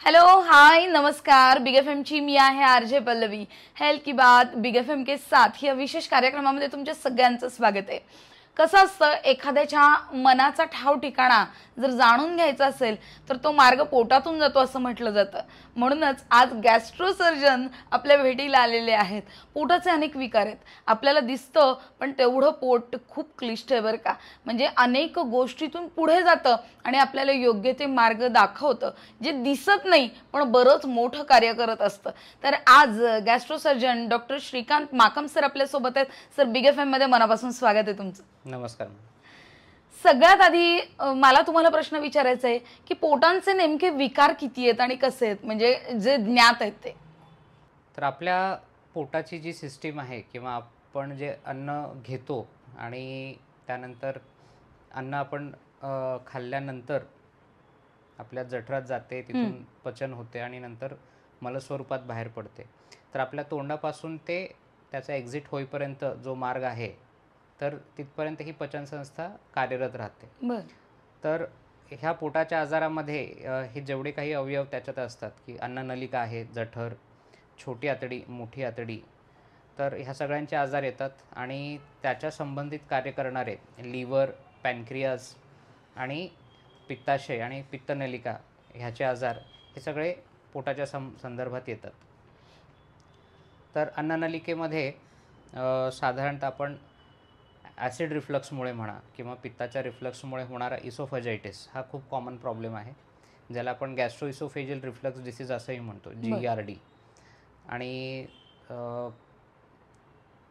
Hello hi नमस्कार। Big F ची मी आहे आरजे पल्लवी। हेल्थ की बात बिग एफ के साथ या विशेष कार्यक्रमामध्ये तुमच्या सगळ्यांचं स्वागत आहे। कसं असतं, एखाद्याच्या मनाचा ठाव ठिकाणा जर जाणून घ्यायचा असेल तर तो मार्ग पोटातून जातो असं म्हटलं जातं। म्हणूनच आज गॅस्ट्रोसर्जन आपल्या भेटीला आलेले आहेत। पोटाचे अनेक विकार आहेत, आपल्याला दिसतं पण तेवढं पोट खूप क्लिष्ट आहे बरं का। म्हणजे अनेक गोष्टीतून पुढे जातं आणि आपल्याला योग्य ते मार्ग दाखवतं, जे दिसत नाही पण बरंच मोठं कार्य करत असतं। तर आज गॅस्ट्रोसर्जन डॉक्टर श्रीकांत माकम सर आपल्यासोबत आहेत। सर बिग एफ मध्ये मनापासून स्वागत आहे तुमचं। नमस्कार। सगळ्यात आधी मला तुम्हाला प्रश्न विचारायचा आहे की पोटांचे नेमके विकार किती आहेत आणि कसे आहेत, म्हणजे जे ज्ञात आहेत ते। तर आपल्या पोटाची जी सिस्टीम आहे किंवा आपण जे अन्न घेतो आणि त्यानंतर अन्न आपण खाल्ल्यानंतर आपल्या जठरात जाते, तिथून पचन होते आणि नंतर मलस्वरूपात बाहेर पडते। तर आपल्या तोंडापासून ते त्याचा एक्झिट होईपर्यंत जो मार्ग आहे तर तिथपर्यंत ही पचनसंस्था कार्यरत राहते। तर ह्या पोटाच्या आजारामध्ये हे जेवढे काही अवयव त्याच्यात असतात की अन्ननलिका आहे, जठर, छोटी आतडी, मोठी आतडी, तर ह्या सगळ्यांचे आजार येतात आणि त्याच्या संबंधित कार्य करणारे लिव्हर, पॅनक्रियाज आणि पित्ताशय आणि पित्तनलिका ह्याचे आजार हे सगळे पोटाच्या संदर्भात येतात। तर अन्ननलिकेमध्ये साधारणतः आपण ॲसिड रिफ्लक्समुळे म्हणा किंवा पित्ताच्या रिफ्लक्समुळे होणारा इसोफेजायटिस हा खूप कॉमन प्रॉब्लेम आहे, ज्याला आपण गॅस्ट्रो इसोफेजियल रिफ्लक्स डिसीज असंही म्हणतो, GERD। आणि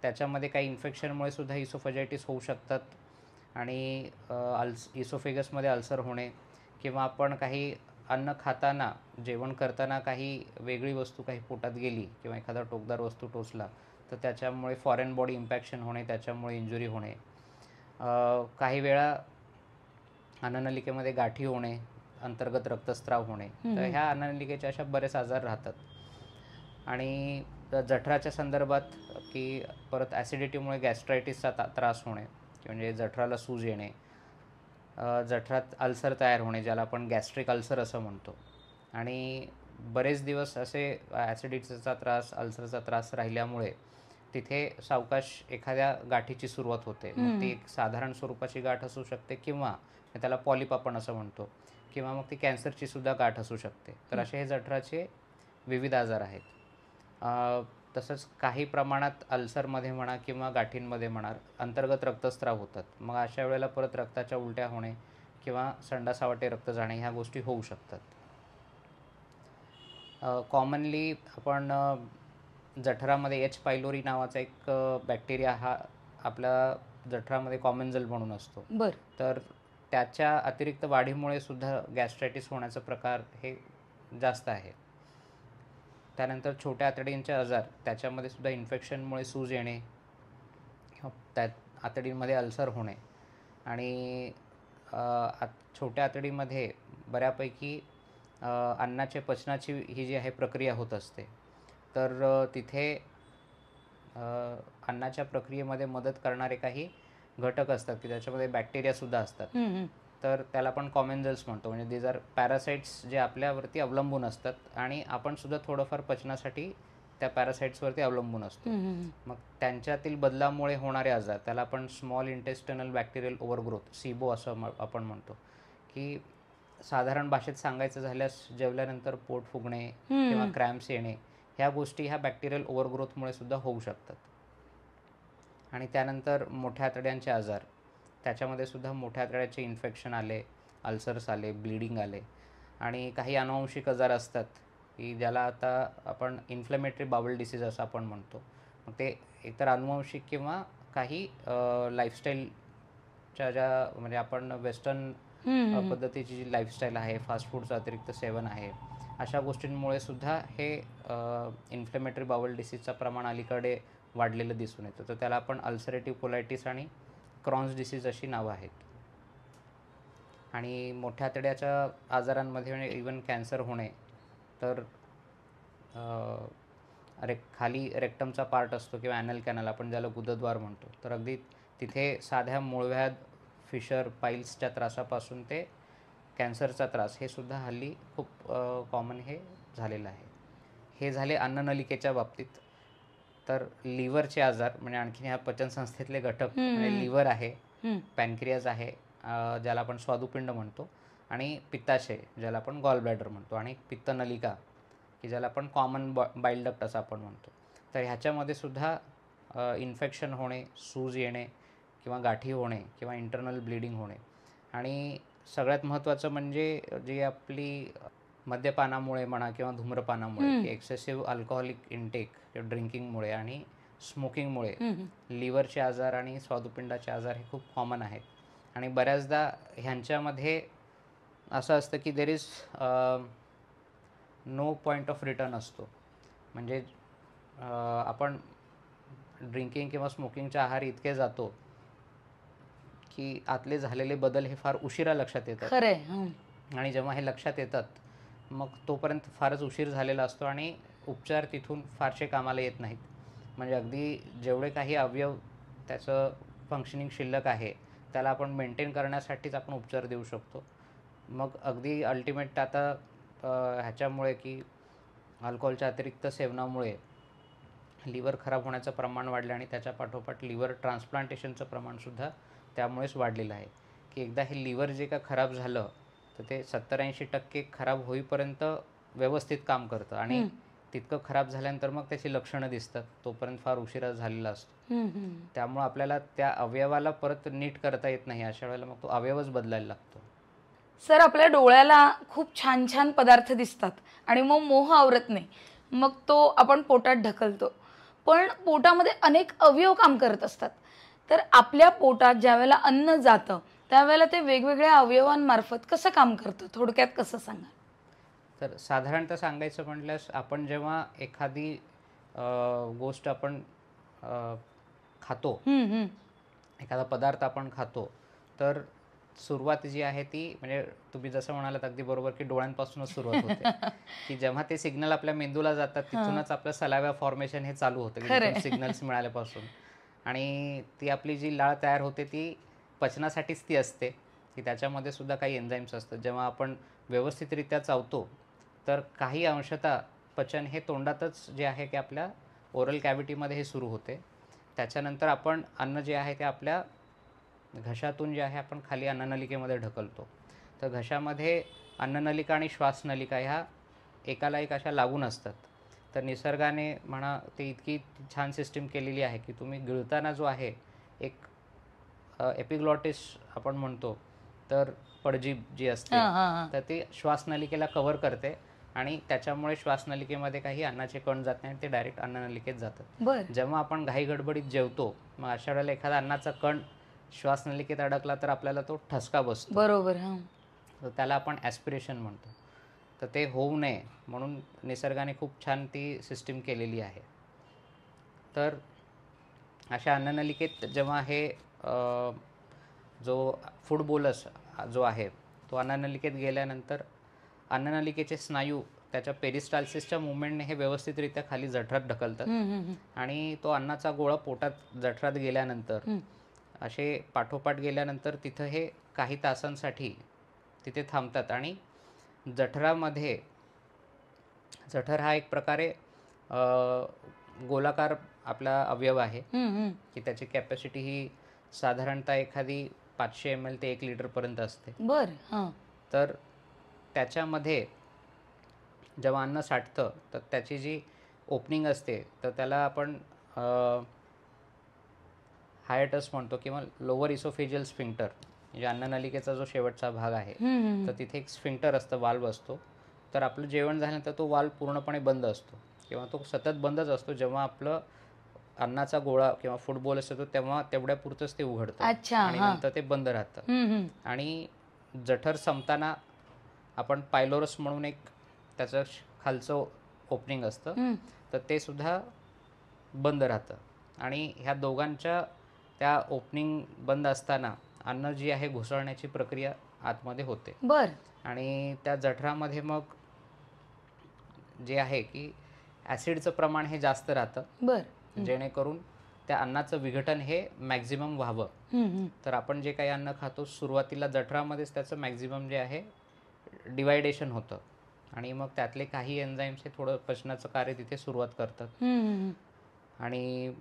त्याच्यामध्ये काही इन्फेक्शनमुळे सुद्धा इसोफेजायटिस होऊ शकतात आणि इसोफेगसमध्ये अल्सर होणे किंवा आपण काही अन्न खाताना, जेवण करताना काही वेगळी वस्तू काही पोटात गेली किंवा एखादा टोकदार वस्तू टोचला तर त्याच्यामुळे फॉरेन बॉडी इम्पॅक्शन होणे, त्याच्यामुळे इंजुरी होणे, काही वेळा अन्ननलिकेमध्ये गाठी होणे, अंतर्गत रक्तस्राव होणे, तर ह्या अन्ननलिकेचे अशा बरेच आजार राहतात। आणि जठराच्या संदर्भात की परत ॲसिडिटीमुळे गॅस्ट्रायटिसचा त्रास होणे म्हणजे जठराला सूज येणे, जठरात अल्सर तयार होणे ज्याला आपण गॅस्ट्रिक अल्सर असं म्हणतो, आणि बरेच दिवस असे ॲसिडिटीचा त्रास, अल्सरचा त्रास राहिल्यामुळे तिथे सावकाश एखाद्या गाठीची सुरुवात होते। मग ती एक साधारण स्वरूपाची गाठ असू शकते किंवा त्याला पॉलिप आपण असं म्हणतो, किंवा मग ती कॅन्सरची सुद्धा गाठ असू शकते। तर असे हे जठराचे विविध आजार आहेत। तसंच काही प्रमाणात अल्सरमध्ये म्हणा किंवा गाठींमध्ये म्हणा अंतर्गत रक्तस्राव होतात, मग अशा वेळेला परत रक्ताच्या उलट्या होणे किंवा संडासावाटे रक्त जाणे ह्या गोष्टी होऊ शकतात। कॉमनली आपण जठरामध्ये एच पायलोरी नावाचा एक बॅक्टेरिया हा आपल्या जठरामध्ये कॉमन म्हणून असतो, तर त्याच्या अतिरिक्त वाढीमुळे सुद्धा गॅस्ट्रायटिस होण्याचा प्रकार हे जास्त आहे। त्यानंतर छोट्या आतडींचे आजार, त्याच्यामध्ये सुद्धा इन्फेक्शनमुळे सूज येणे, त्या आतडींमध्ये अल्सर होणे आणि छोट्या आतडीमध्ये बऱ्यापैकी अन्नाचे पचनाची ही जी आहे प्रक्रिया होत असते, तर तिथे अन्नाच्या प्रक्रियेमध्ये मदत करणारे काही घटक असतात की त्याच्यामध्ये बॅक्टेरियासुद्धा असतात, तर त्याला आपण कॉमेन्झल्स म्हणतो। म्हणजे दीज आर पॅरासाइट्स जे आपल्यावरती अवलंबून असतात आणि आपण सुद्धा थोडंफार पचनासाठी त्या पॅरासाइट्सवरती अवलंबून असतो। मग त्यांच्यातील बदलामुळे होणारे आजार त्याला आपण स्मॉल इंटेस्टिनल बॅक्टेरियल ओव्हरग्रोथ, SIBO असं आपण म्हणतो, की साधारण भाषेत सांगायचं झाल्यास जेवल्यानंतर पोट फुगणे किंवा क्रॅम्प्स येणे ह्या गोष्टी ह्या बॅक्टेरियल ओव्हरग्रोथमुळे सुद्धा होऊ शकतात। आणि त्यानंतर मोठ्या आतड्यांचे आजार, त्याच्यामध्ये सुद्धा मोठ्या आतड्याचे इन्फेक्शन आले, अल्सर्स आले, ब्लिडिंग आले, आणि काही अनुवांशिक आजार असतात की ज्याला आता आपण इन्फ्लेमेटरी बाउल डिसीज असं आपण म्हणतो। मग ते एकतर अनुवांशिक किंवा काही लाईफस्टाईलच्या ज्या म्हणजे आपण वेस्टर्न पद्धतीची जी लाईफस्टाईल आहे, फास्ट फूडचं अतिरिक्त सेवन आहे, अशा गोष्टींमुळे सुद्धा हे इन्फ्लेमेटरी बाउल डिसीजचं प्रमाण अलीकडे वाढलेलं दिसून येतं, तर त्याला आपण अल्सरेटिव्ह कोलायटिस आणि क्रॉन्स डिसीज अशी नावं आहेत। आणि मोठ्या आतड्याच्या आजारांमध्ये म्हणजे इवन कॅन्सर होणे, तर खाली रेक्टमचा पार्ट असतो किंवा ॲनल कॅनल आपण ज्याला गुदद्वार म्हणतो, तर अगदी तिथे साध्या मूळव्याध, फिशर, पाईल्सच्या त्रासापासून ते कॅन्सरचा त्रास हे सुद्धा हल्ली खूप कॉमन हे झालेलं आहे. हे झाले अन्ननलिकेच्या बाबतीत. तर लिव्हरचे आजार म्हणजे आणखीन ह्या पचनसंस्थेतले घटक म्हणजे लिव्हर आहे, पॅनक्रियाज आहे, ज्याला आपण स्वादुपिंड म्हणतो, आणि पित्ताशय ज्याला आपण गॉल ब्लॅडर म्हणतो, आणि पित्तनलिका की ज्याला आपण कॉमन बाईल डक्ट असं आपण म्हणतो. तर ह्याच्यामध्ये सुद्धा इन्फेक्शन होणे, सूज येणे किंवा गाठी होणे किंवा इंटरनल ब्लिडिंग होणे, आणि सगळ्यात महत्त्वाचं म्हणजे जी आपली मद्यपानामुळे म्हणा किंवा धूम्रपानामुळे की एक्सेसिव्ह अल्कोहोलिक इंटेक किंवा ड्रिंकिंगमुळे आणि स्मोकिंगमुळे लिव्हरचे आजार आणि स्वादुपिंडाचे आजार हे खूप कॉमन आहेत. आणि बऱ्याचदा ह्यांच्यामध्ये असं असतं की there is no point of return असतो. म्हणजे आपण ड्रिंकिंग किंवा स्मोकिंगच्या आहारी इतके जातो की आतले झालेले बदल हे फार उशिरा लक्षात येतात. आणि जेव्हा हे लक्षात येतात मग तोपर्यंत फारच उशीर झालेला असतो आणि उपचार तिथून फारसे कामाला येत नाहीत. म्हणजे अगदी जेवढे काही अवयव त्याचं फंक्शनिंग शिल्लक आहे त्याला आपण मेंटेन करण्यासाठीच आपण उपचार देऊ शकतो. मग अगदी अल्टिमेट आता ह्याच्यामुळे की अल्कोहोलच्या अतिरिक्त सेवनामुळे लिव्हर खराब होण्याचं प्रमाण वाढलं आणि त्याच्या पाठोपाठ लिव्हर ट्रान्सप्लांटेशनचं प्रमाणसुद्धा त्यामुळेच वाढलेलं आहे. की एकदा हे लिव्हर जे का खराब झालं तर ते 70-80% खराब होईपर्यंत व्यवस्थित काम करतं, आणि तितकं खराब झाल्यानंतर मग त्याची लक्षणं दिसतात, तोपर्यंत फार उशिरा झालेला असतो. त्यामुळं आपल्याला त्या अवयवाला परत नीट करता येत नाही. अशा वेळेला मग तो अवयवच बदलायला लागतो. सर, आपल्या डोळ्याला खूप छान छान पदार्थ दिसतात आणि मग मोह आवरत नाही, मग तो आपण पोटात ढकलतो. पण पोटामध्ये अनेक अवयव काम करत असतात. तर आपल्या पोटात ज्यावेळेला अन्न जातं त्यावेळेला ते वेगवेगळ्या अवयवांमार्फत कसं काम करतं, थोडक्यात कसं सांगा? तर साधारणतः सांगायचं म्हटल्यास आपण जेव्हा एखादी गोष्ट आपण खातो, एखादा पदार्थ आपण खातो, तर सुरुवात जी आहे ती म्हणजे तुम्ही जसं म्हणालात अगदी बरोबर की डोळ्यांपासूनच सुरुवात होते. की जेव्हा ते सिग्नल आपल्या मेंदूला जातात तिथूनच आपलं सलाव्या फॉर्मेशन हे चालू होतं सिग्नल्स मिळाल्यापासून. आणि ती आपली जी लाळ तयार होते ती पचनासाठीच ती असते, की त्याच्यामध्ये सुद्धा काही एन्झाईम्स असतात. जेव्हा आपण व्यवस्थितरित्या चावतो तर काही अंशतः पचन हे तोंडातच जे आहे की आपल्या ओरल कॅव्हिटीमध्ये हे सुरू होते. त्याच्यानंतर आपण अन्न जे आहे ते आपल्या घशातून जे आहे आपण खाली अन्ननलिकेमध्ये ढकलतो. तर घशामध्ये अन्ननलिका आणि श्वासनलिका ह्या एकाला एक अशा लागून असतात. तर निसर्गाने म्हणा ते इतकी छान सिस्टीम केलेली आहे की तुम्ही गिळताना जो आहे एक एपिग्लॉटिस आपण म्हणतो, तर पडजीभ जी असते तर ती श्वासनलिकेला कव्हर करते आणि त्याच्यामुळे श्वासनलिकेमध्ये काही अन्नाचे कण जात नाही, ते डायरेक्ट अन्ननलिकेत जातात. जेव्हा आपण घाई गडबडीत जेवतो मग अशा वेळेला एखादा अन्नाचा कण श्वासनलिकेत अडकला तर आपल्याला तो ठसका बसतो. बरोबर. तर त्याला आपण ॲस्पिरेशन म्हणतो. तर ते होऊ नये म्हणून निसर्गाने खूप छान ती सिस्टीम केलेली आहे. तर अशा अन्ननलिकेत जेव्हा हे जो फूड बोलस जो आहे तो अन्ननलिकेत गेल्यानंतर अन्ननलिकेचे स्नायू त्याच्या पेरिस्टाल्सिसच्या मुवमेंटने हे व्यवस्थितरित्या खाली जठरात ढकलतात आणि तो अन्नाचा गोळा पोटात जठरात गेल्यानंतर असे पाठोपाठ गेल्यानंतर तिथं हे काही तासांसाठी तिथे थांबतात. आणि जठरामध्ये जठर हा एक प्रकारे गोलाकार आपला अवयव आहे की त्याची कॅपॅसिटी ही साधारणतः एखादी 500 ml ते 1 लिटरपर्यंत असते. तर त्याच्यामध्ये जेव्हा अन्न साठतं तर त्याची जी ओपनिंग असते तर त्याला आपण हायटस म्हणतो किंवा लोअर इसोफेजियल स्फिंक्टर, म्हणजे अन्ननलिकेचा जो शेवटचा भाग आहे तर तिथे एक स्फिंक्टर असतं, वाल्व असतो. तर आपलं जेवण झाल्यानंतर तो वाल्व पूर्णपणे बंद असतो किंवा तो सतत बंदच असतो. जेव्हा आपलं अन्नाचा गोळा किंवा फुटबॉल असतो तेव्हा तेवढ्या पुरतच ते उघडतं आणि नंतर ते बंद राहतं. आणि जठर संपताना आपण पायलोरस म्हणून एक त्याचं खालचं ओपनिंग असतं तर ते सुद्धा बंद राहतं. आणि ह्या दोघांच्या त्या ओपनिंग बंद असताना अन्न जी आहे घुसळण्याची प्रक्रिया आतमध्ये होते. आणि त्या जठरामध्ये मग जे आहे की ॲसिडचं प्रमाण हे जास्त राहतं, जेणेकरून त्या अन्नाचं विघटन हे मॅक्झिमम व्हावं. तर आपण जे काही अन्न खातो सुरुवातीला जठरामध्येच त्याचं मॅक्झिमम जे आहे डिवायडेशन होतं आणि मग त्यातले काही एन्झाईम्स हे थोडं पचनाचं कार्य तिथे सुरुवात करतात. आणि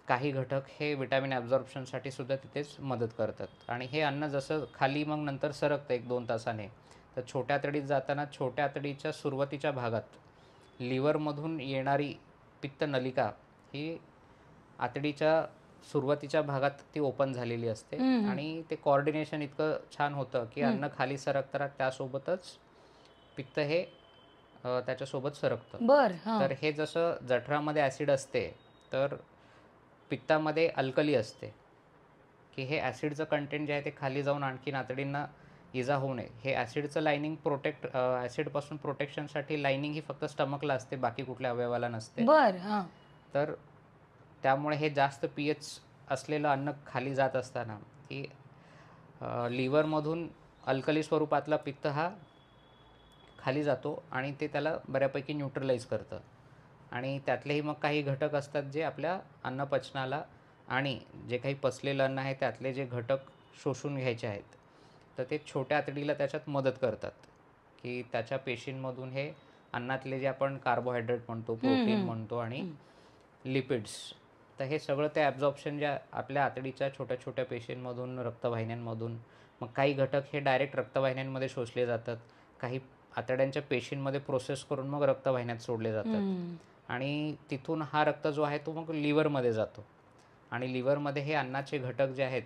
काही घटक हे विटॅमिन ॲब्झॉर्प्शनसाठी सुद्धा तिथेच मदत करतात. आणि हे अन्न जसं खाली मग नंतर सरकतं 1-2 तासाने, तर छोट्या आतडीत जाताना छोट्या आतडीच्या सुरुवातीच्या भागात लिव्हरमधून येणारी पित्त नलिका ही आतडीच्या सुरुवातीच्या भागात ती ओपन झालेली असते आणि ते कोऑर्डिनेशन इतकं छान होतं की अन्न खाली सरकताना त्यासोबतच पित्त हे त्याच्यासोबत सरकतं. तर हे जसं जठरामध्ये ॲसिड असते तर पित्तामध्ये अल्कली असते, की हे ॲसिडचं कंटेंट जे आहे ते खाली जाऊन आणखीन आतडींना इजा होऊ नये. हे ॲसिडचं लायनिंग ॲसिडपासून प्रोटेक्शनसाठी लायनिंग ही फक्त स्टमकला असते, बाकी कुठल्या अवयवाला नसते. तर त्यामुळे हे जास्त pH असलेलं अन्न खाली जात असताना की लिव्हरमधून अल्कली स्वरूपातला पित्त हा खाली जातो आणि ते त्याला बऱ्यापैकी न्यूट्रलाइज करतं. आणि त्यातलेही मग काही घटक असतात जे आपल्या अन्नपचनाला आणि जे काही पचलेलं अन्न आहे त्यातले जे घटक शोषून घ्यायचे आहेत, तर ते छोट्या आतडीला त्याच्यात मदत करतात, की त्याच्या पेशींमधून हे अन्नातले जे आपण कार्बोहायड्रेट म्हणतो, प्रोटीन म्हणतो आणि लिपिड्स, तर हे सगळं ते ॲब्झॉर्प्शन ज्या आपल्या आतडीच्या छोट्या छोट्या पेशींमधून, रक्तवाहिन्यांमधून, मग काही घटक हे डायरेक्ट रक्तवाहिन्यांमध्ये शोषले जातात, काही आतड्यांच्या पेशींमध्ये प्रोसेस करून मग रक्तवाहिन्यात सोडले जातात आणि तिथून हा रक्त जो आहे तो मग लिव्हरमध्ये जातो. आणि लिव्हरमध्ये हे अन्नाचे घटक जे आहेत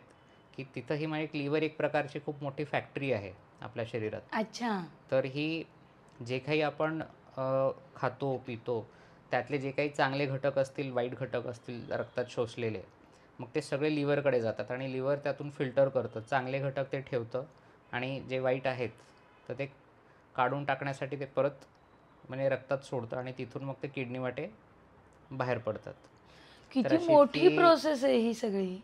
की तिथंही मग लिव्हर एक प्रकारची खूप मोठी फॅक्टरी आहे आपल्या शरीरात. अच्छा. तर ही जे काही आपण खातो पितो त्यातले जे काही चांगले घटक असतील, वाईट घटक असतील रक्तात शोषलेले, मग ते सगळे लिव्हरकडे जातात आणि लिव्हर त्यातून फिल्टर करतं. चांगले घटक ते ठेवतं आणि जे वाईट आहेत तर ते काढून टाकण्यासाठी ते परत म्हणजे रक्तात सोडतं आणि तिथून मग ते किडनी वाटे बाहेर पडतात. किती मोठी प्रोसेस आहे ही सगळी.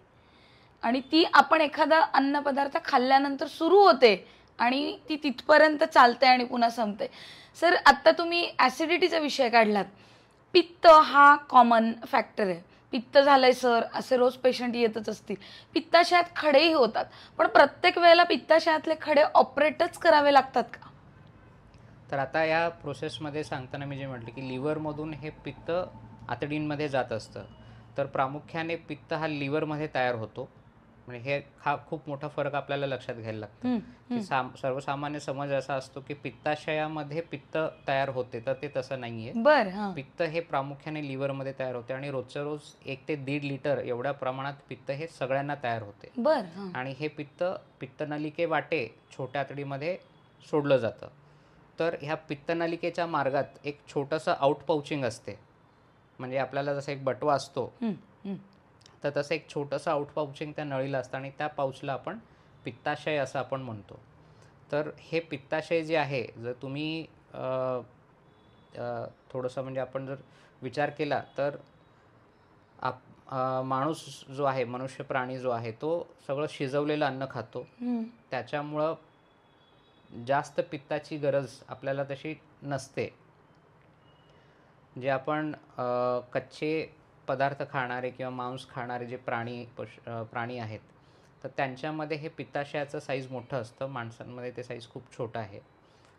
आणि ती आपण एखादा अन्नपदार्थ खाल्ल्यानंतर सुरू होते आणि ती तिथपर्यंत चालते आणि पुन्हा संपते. सर, आता तुम्ही ॲसिडिटीचा विषय काढलात. पित्त हा कॉमन फॅक्टर आहे. पित्त झालंय सर असे रोज पेशंट येतच असतील. पित्ताशयात खडेही होतात, पण प्रत्येक वेळेला पित्ताशयातले खडे ऑपरेटच करावे लागतात का? तर आता या प्रोसेसमध्ये सांगताना मी जे म्हटलं की लिव्हरमधून हे पित्त आतडींमध्ये जात असतं, तर प्रामुख्याने पित्त हा लिव्हरमध्ये तयार होतो. म्हणजे हा खूप मोठा फरक आपल्याला लक्षात घ्यायला लागतो की सर्वसामान्य समज असा असतो की पित्ताशयामध्ये पित्त तयार होते, तर ते तसं नाही आहे. पित्त हे प्रामुख्याने लिव्हरमध्ये तयार होते आणि रोजच्या रोज 1 ते 1.5 लिटर एवढ्या प्रमाणात पित्त हे सगळ्यांना तयार होते. आणि हे पित्तनलिके वाटे छोट्या आतडीमध्ये सोडलं जातं. तर ह्या पित्तनलिकेच्या मार्गात एक छोटंसं आउट पाउचिंग असते. म्हणजे आपल्याला जसं एक बटवा असतो तर तसं एक छोटंसं आउट पाउचिंग त्या नळीला असतं आणि त्या पाऊचला आपण पित्ताशय असं आपण म्हणतो. तर हे पित्ताशय जे आहे, जर तुम्ही थोडंसं म्हणजे आपण जर विचार केला तर माणूस जो आहे, मनुष्य प्राणी जो आहे, तो सगळं शिजवलेलं अन्न खातो. त्याच्यामुळं जास्त पित्ताची गरज आपल्याला तशी नसते. जे आपण कच्चे पदार्थ खाणारे किंवा मांस खाणारे जे प्राणी आहेत, तर त्यांच्यामध्ये हे पित्ताशयाचं साईज मोठं असतं. माणसांमध्ये ते साईज खूप छोटं आहे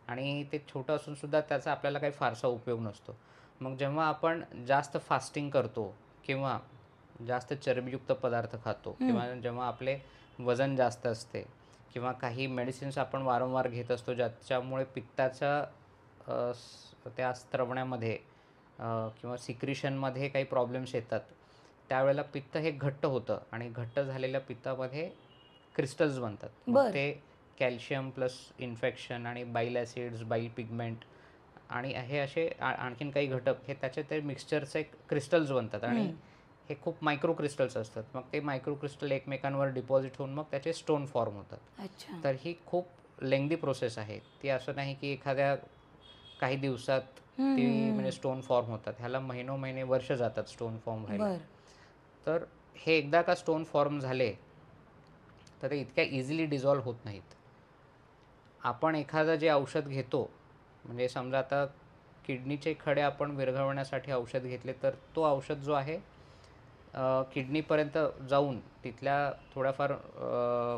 आणि ते छोटं असूनसुद्धा त्याचा आपल्याला काही फारसा उपयोग नसतो. मग जेव्हा आपण जास्त फास्टिंग करतो किंवा जास्त चरबीयुक्त पदार्थ खातो किंवा जेव्हा आपले वजन जास्त असते किंवा काही मेडिसिन्स आपण वारंवार घेत असतो ज्याच्यामुळे पित्ताच्या त्या स्त्रवण्यामध्ये किंवा सिक्रिशनमध्ये काही प्रॉब्लेम्स येतात, त्यावेळेला पित्त हे घट्ट होतं आणि घट्ट झालेल्या पित्तामध्ये क्रिस्टल्स बनतात. मग ते कॅल्शियम प्लस इन्फेक्शन आणि बाईल ॲसिड्स, बाईल पिगमेंट आणि हे असे आणखीन काही घटक हे त्याचे ते मिक्सचरचे क्रिस्टल्स बनतात आणि हे खूप मायक्रो क्रिस्टल्स असतात. मग ते मायक्रो क्रिस्टल एकमेकांवर डिपॉझिट होऊन मग त्याचे स्टोन फॉर्म होतात. तर ही खूप लेंदी प्रोसेस आहे. ती असं नाही की एखाद्या काही दिवसात ती म्हणजे स्टोन फॉर्म होतात. ह्याला महिने वर्ष जातात स्टोन फॉर्म व्हायला. तर हे एकदा का स्टोन फॉर्म झाले तर ते इतक्या इझिली डिझॉल्व्ह होत नाहीत. आपण एखादं जे औषध घेतो, म्हणजे समजा आता किडनीचे खडे आपण विरघळवण्यासाठी औषध घेतले, तर तो औषध जो आहे किडनीपर्यंत जाऊन तिथल्या थोड्याफार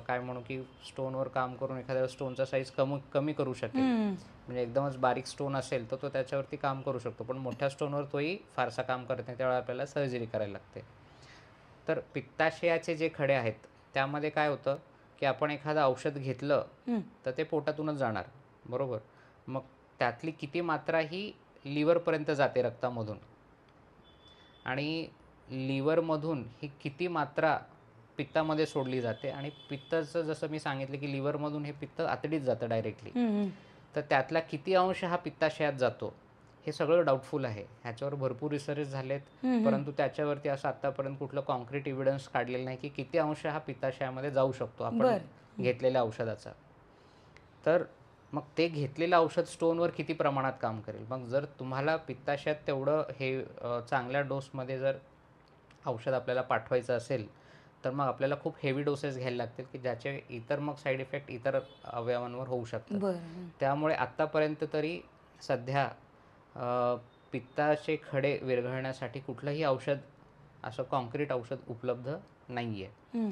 काय म्हणू की स्टोनवर काम करून एखाद्या स्टोनचा साईज कमी करू शकेल. म्हणजे एकदमच बारीक स्टोन असेल तर तो त्याच्यावरती काम करू शकतो, पण मोठ्या स्टोनवर तोही फारसा काम करत नाही, त्यावेळेला आपल्याला सर्जरी करायला लागते. तर पित्ताशयाचे जे खडे आहेत त्यामध्ये काय होतं की आपण एखादं औषध घेतलं तर ते पोटातूनच जाणार, बरोबर. मग त्यातली किती मात्रा ही लिव्हरपर्यंत जाते रक्तामधून, आणि लिव्हरमधून ही किती मात्रा पित्तामध्ये सोडली जाते, आणि पित्ताचं जसं मी सांगितलं की लिव्हरमधून हे पित्त आतडीत जातं डायरेक्टली, तर त्यातला किती अंश हा पित्ताशयात जातो हे सगळं डाऊटफुल आहे. ह्याच्यावर भरपूर रिसर्च झालेत, परंतु त्याच्यावरती असं आत्तापर्यंत कुठलं कॉन्क्रीट एव्हिडन्स काढलेलं नाही की किती अंश हा पित्ताशयामध्ये जाऊ शकतो आपण घेतलेल्या औषधाचा. तर मग ते घेतलेलं औषध स्टोनवर किती प्रमाणात काम करेल. मग जर तुम्हाला पित्ताशयात तेवढं हे चांगल्या डोसमध्ये जर औषध आपल्याला पाठवायचं असेल तर मग आपल्याला खूप हेवी डोसेस घ्यायला लागतील की ज्याचे इतर मग साईड इफेक्ट इतर अवयवांवर होऊ शकतात. त्यामुळे आत्तापर्यंत तरी सध्या पित्ताचे खडे विरघळण्यासाठी कुठलंही औषध, असं कॉन्क्रीट औषध उपलब्ध नाही आहे.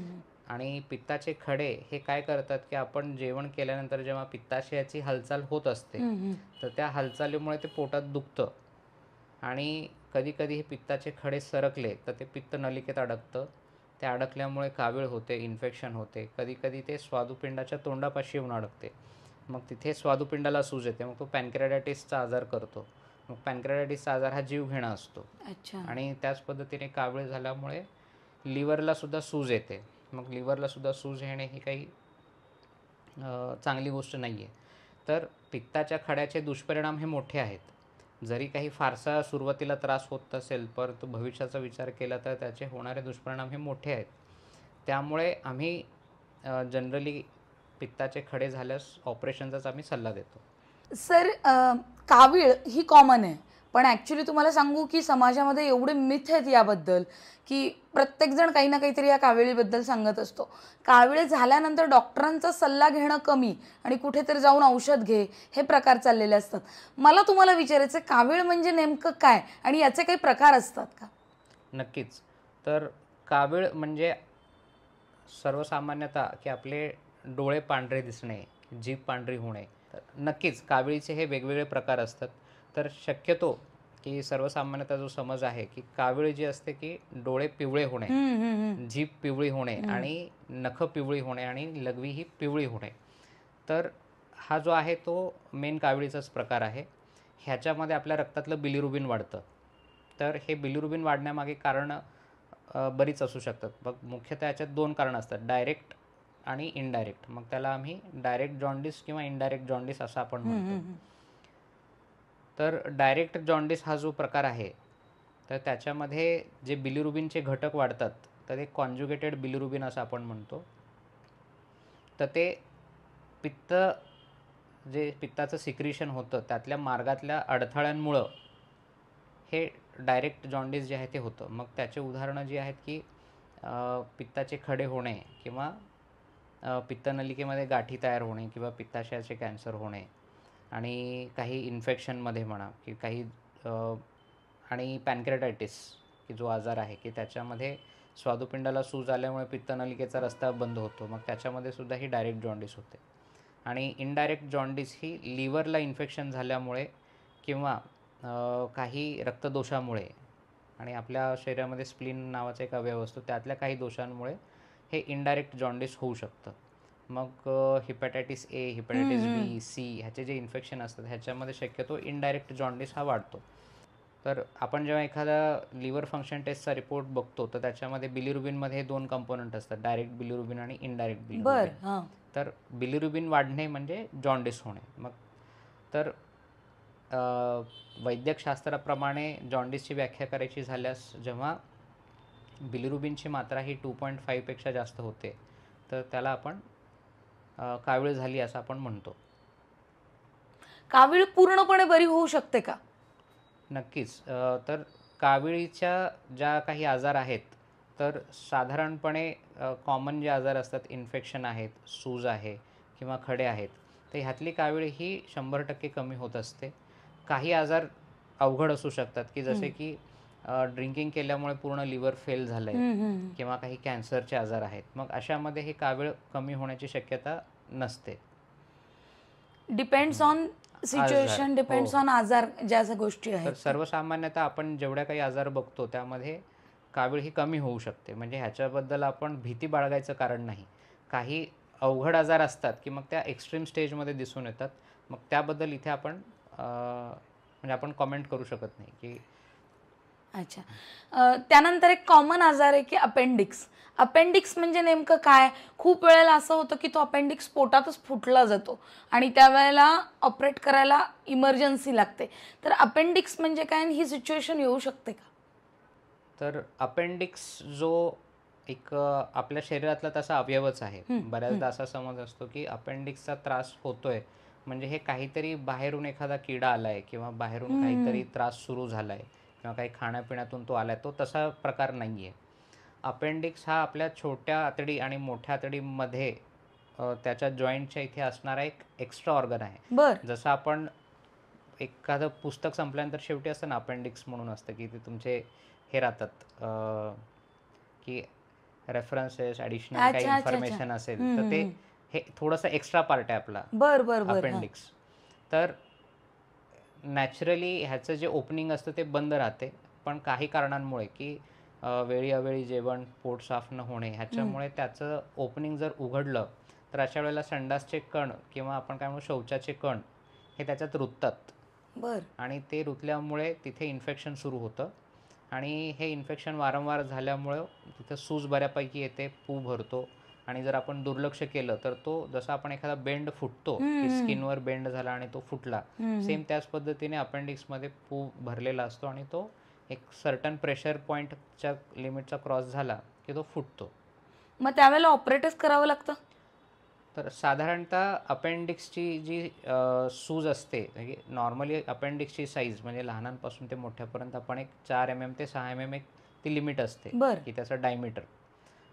आणि पित्ताचे खडे हे काय करतात की आपण जेवण केल्यानंतर जेव्हा पित्ताशयाची हालचाल होत असते तर त्या हालचालीमुळे ते पोटात दुखतं, आणि कधी कधी हे पित्ताचे खडे सरकले तर ते पित्त नलिकेत अडकतं. ते अडकल्यामुळे कावीळ होते, इन्फेक्शन होते, कधी कधी ते स्वादुपिंडाच्या तोंडापाशी येऊन अडकते. मग तिथे स्वादुपिंडाला सूज येते, मग तो पॅनक्रेडायटिसचा आजार करतो. मग पॅनक्रेडायटिसचा आजार हा जीवघेणा असतो, आणि त्याच पद्धतीने कावीळ झाल्यामुळे लिव्हरला सुद्धा सूज येते. मग लिव्हरला सुद्धा सूज येणे ही काही चांगली गोष्ट नाही आहे. तर पित्ताच्या खड्याचे दुष्परिणाम हे मोठे आहेत. जरी काही फारसा सुरुवातीला त्रास होत नसेल, परंतु भविष्याचा विचार केला तर त्याचे होणारे दुष्परिणाम हे मोठे आहेत. त्यामुळे आम्ही जनरली पित्ताचे खडे झाल्यास ऑपरेशनचाच आम्ही सल्ला देतो. सर, कावीळ ही कॉमन आहे, पण ॲक्च्युली तुम्हाला सांगू की समाजामध्ये एवढे मिथ आहेत याबद्दल की प्रत्येकजण काही ना काहीतरी या काविळीबद्दल सांगत असतो. कावीळ झाल्यानंतर डॉक्टरांचा सल्ला घेणं कमी आणि कुठेतरी जाऊन औषध घे हे प्रकार चाललेले असतात. मला तुम्हाला विचारायचं, कावीळ म्हणजे नेमकं काय आणि याचे काही प्रकार असतात का? नक्कीच. तर कावीळ म्हणजे सर्वसामान्यतः की आपले डोळे पांढरे दिसणे, जीभ पांढरी होणे. तर नक्कीच काविळीचे हे वेगवेगळे प्रकार असतात. तर शक्यतो की सर्वसामान्यतः जो समज आहे की कावीळ जी असते की डोळे पिवळे होणे, जीभ पिवळी होणे, आणि नखं पिवळी होणे, आणि लघवी ही पिवळी होणे. तर हा जो आहे तो मेन काविळीचाच प्रकार आहे. ह्याच्यामध्ये आपल्या रक्तातलं बिलिरुबिन वाढतं. तर हे बिलिरुबिन वाढण्यामागे कारणं बरीच असू शकतात. मग मुख्यतः याच्यात 2 कारणं असतात, डायरेक्ट आणि इनडायरेक्ट. मग त्याला आम्ही डायरेक्ट जॉन्डिस किंवा इनडायरेक्ट जॉन्डिस असं आपण म्हणतो. तर डायरेक्ट जॉन्डिस हा जो प्रकार आहे तर त्याच्यामध्ये जे बिलिरुबिनचे घटक वाढतात तर ते कॉन्जुगेटेड बिलिरुबिन असं आपण म्हणतो. तर ते पित्त, जे पित्ताचं सिक्रिशन होतं त्यातल्या मार्गातल्या अडथळ्यांमुळं हे डायरेक्ट जॉन्डिस जे आहे ते होतं. मग त्याचे उदाहरणं जी आहेत की पित्ताचे खडे होणे, किंवा पित्तनलिकेमध्ये गाठी तयार होणे, किंवा पित्ताशयाचे कॅन्सर होणे, आणि काही इन्फेक्शनमध्ये म्हणा की काही आणि पॅनक्रेटायटिस की जो आजार आहे की त्याच्यामध्ये स्वादुपिंडाला सूज आल्यामुळे पित्तनलिकेचा रस्ता बंद होतो. मग त्याच्यामध्ये सुद्धा ही डायरेक्ट जॉन्डिस होते. आणि इनडायरेक्ट जॉन्डिस ही लिव्हरला इन्फेक्शन झाल्यामुळे, किंवा काही रक्तदोषामुळे, आणि आपल्या शरीरामध्ये स्प्लीन नावाचा एक अवयव असतो त्यातल्या काही दोषांमुळे हे इनडायरेक्ट जॉन्डिस होऊ शकतं. मग हिपॅटायटिस ए, हिपॅटायटिस बी, सी ह्याचे जे इन्फेक्शन असतात ह्याच्यामध्ये शक्यतो इनडायरेक्ट जॉन्डिस हा वाढतो. तर आपण जेव्हा एखादा लिव्हर फंक्शन टेस्टचा रिपोर्ट बघतो तर त्याच्यामध्ये बिलिरुबिनमध्ये 2 कंपोनंट असतात, डायरेक्ट बिलिरुबिन आणि इनडायरेक्ट बिलिरुबिन. तर बिलिरुबिन वाढणे म्हणजे जॉन्डिस होणे. मग तर वैद्यकशास्त्राप्रमाणे जॉन्डिसची व्याख्या करायची झाल्यास जेव्हा बिलिरुबिनची मात्रा ही 2.5 पेक्षा जास्त होते तर त्याला आपण कावीळ झाली असं आपण म्हणतो. कावीळ पूर्णपणे बरी होऊ शकते का? नक्कीच. तर काविळीच्या ज्या काही आजार आहेत तर साधारणपणे कॉमन जे आजार असतात, इन्फेक्शन आहेत, सूज आहे किंवा खडे आहेत, तर ह्यातली कावीळ ही 100% कमी होत असते. काही आजार अवघड असू शकतात की जसे की ड्रिंकिंग केल्यामुळे पूर्ण लिव्हर फेल झालंय किंवा काही कॅन्सरचे आजार आहेत, मग अशामध्ये हे कावीळ कमी होण्याची शक्यता नसते. Depends on situation, depends on आजार, ज्या गोष्टी तर आहेत. सर्वसामान्यतः आपण जेवढ्या काही आजार बघतो त्यामध्ये कावीळ ही कमी होऊ शकते. म्हणजे ह्याच्याबद्दल आपण भीती बाळगायचं कारण नाही. काही अवघड आजार असतात की मग त्या एक्स्ट्रीम स्टेजमध्ये दिसून येतात. मग त्याबद्दल इथे आपण म्हणजे आपण कॉमेंट करू शकत नाही की. अच्छा. त्यानंतर एक कॉमन आजार आहे की अपेंडिक्स. अपेंडिक्स म्हणजे नेमकं काय? खूप वेळेला असं होतं की तो अपेंडिक्स पोटातच फुटला जातो आणि त्यावेळेला ऑपरेट करायला इमर्जन्सी लागते. तर अपेंडिक्स म्हणजे काय आणि ही सिच्युएशन येऊ शकते का? तर अपेंडिक्स जो एक आपल्या शरीरातला तसा अवयवच आहे. बऱ्याचदा असा समज असतो की अपेंडिक्सचा त्रास होतोय म्हणजे हे काहीतरी बाहेरून एखादा किडा आलाय किंवा बाहेरून काहीतरी त्रास सुरू झालाय किंवा काही खाण्यापिण्यातून तो आलाय, तो तसा प्रकार नाही आहे. अपेंडिक्स हा आपल्या छोट्या आतडी आणि मोठ्या आतडीमध्ये त्याच्या जॉईंटच्या इथे असणारा एक एक्स्ट्रा ऑर्गन आहे. बरं. जसं आपण एखादं पुस्तक संपल्यानंतर शेवटी असतं ना अपेंडिक्स म्हणून असतं की ते तुमचे हे राहतात की रेफरन्सेस, ॲडिशनल काही अच्छा, अच्छा, अच्छा. इन्फॉर्मेशन असेल तर ते हे थोडंसं एक्स्ट्रा पार्ट आहे आपला बर बर बर. अपेंडिक्स. तर नॅचरली ह्याचं जे ओपनिंग असतं ते बंद राहते, पण काही कारणांमुळे की वेळी अवेळी जेवण, पोट साफ न होणे ह्याच्यामुळे त्याचं ओपनिंग जर उघडलं तर अशा वेळेला संडासचे कण किंवा आपण काय म्हणू शौचाचे कण हे त्याच्यात रुततात. बर. आणि ते रुतल्यामुळे तिथे इन्फेक्शन सुरू होतं आणि हे इन्फेक्शन वारंवार झाल्यामुळं तिथं सूज बऱ्यापैकी येते, पू भरतो आणि जर आपण दुर्लक्ष केलं तर तो जसा आपण एखादा बेंड फुटतो की स्किनवर बेंड झाला आणि तो फुटला, सेम त्याच पद्धतीने अपेंडिक्समध्ये पू भरलेला असतो आणि तो एक सर्टन प्रेशर पॉईंटच्या लिमिटचा क्रॉस झाला की तो फुटतो. मग त्यावेळेला ऑपरेटच करावं लागतं? तर साधारणतः अपेंडिक्सची जी सूज असते म्हणजे नॉर्मली अपेंडिक्सची साईज म्हणजे लहानांपासून ते मोठ्यापर्यंत आपण एक 4 mm ते 6 mm एक ती लिमिट असते की त्याचं डायमीटर.